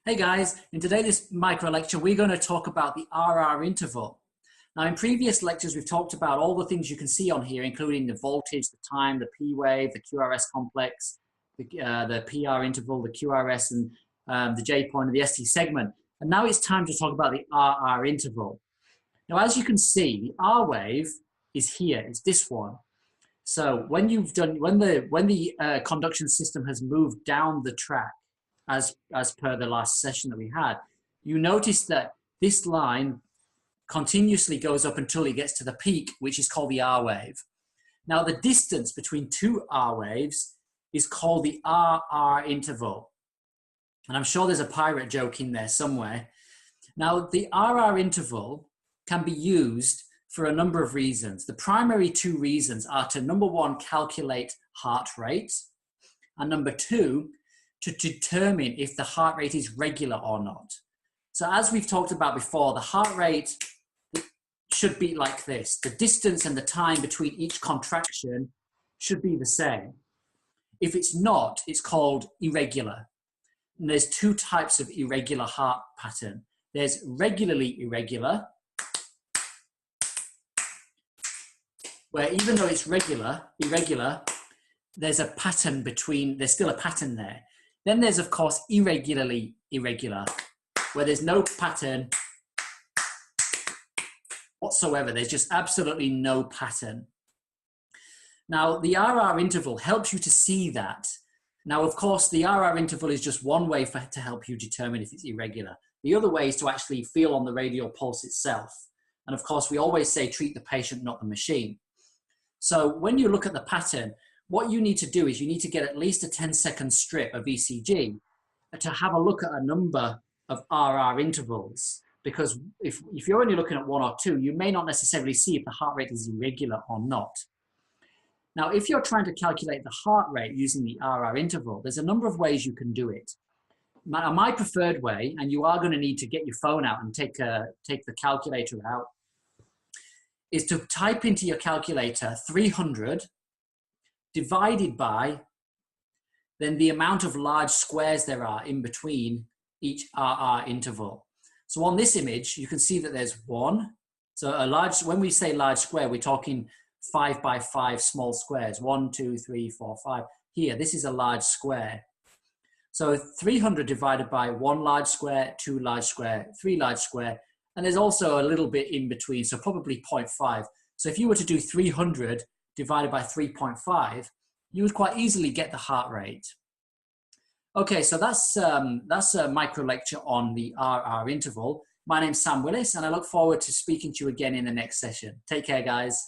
Hey guys, in today's micro lecture, we're going to talk about the RR interval. Now in previous lectures, we've talked about all the things you can see on here, including the voltage, the time, the P wave, the QRS complex, the PR interval, the QRS, and the J point and the ST segment. And now it's time to talk about the RR interval. Now, as you can see, the R wave is here, it's this one. So when the conduction system has moved down the track, as per the last session that we had, you notice that this line continuously goes up until it gets to the peak, which is called the R wave. Now, the distance between two R waves is called the RR interval. And I'm sure there's a pirate joke in there somewhere. Now, the RR interval can be used for a number of reasons. The primary two reasons are to, number one, calculate heart rate, and number two, to determine if the heart rate is regular or not. So as we've talked about before, the heart rate should be like this. The distance and the time between each contraction should be the same. If it's not, it's called irregular. And there's two types of irregular heart pattern. There's regularly irregular, where even though it's irregular, there's a pattern there's still a pattern there. Then there's, of course, irregularly irregular, where there's no pattern whatsoever. There's just absolutely no pattern. Now, the RR interval helps you to see that. Now, of course, the RR interval is just one way to help you determine if it's irregular. The other way is to actually feel on the radial pulse itself. And of course, we always say treat the patient, not the machine. So when you look at the pattern, what you need to do is you need to get at least a 10-second strip of ECG to have a look at a number of RR intervals. Because if you're only looking at one or two, you may not necessarily see if the heart rate is irregular or not. Now, if you're trying to calculate the heart rate using the RR interval, there's a number of ways you can do it. My preferred way, and you are going to need to get your phone out and take the calculator out, is to type into your calculator 300 divided by then the amount of large squares there are in between each RR interval. So on this image, you can see that there's one. So when we say large square, we're talking 5 by 5 small squares. 1, 2, 3, 4, 5. Here, this is a large square. So 300 divided by 1 large square, 2 large square, 3 large square, and there's also a little bit in between, so probably 0.5. So if you were to do 300 divided by 3.5, you would quite easily get the heart rate. Okay, so that's a micro lecture on the RR interval. My name's Sam Willis, and I look forward to speaking to you again in the next session. Take care, guys.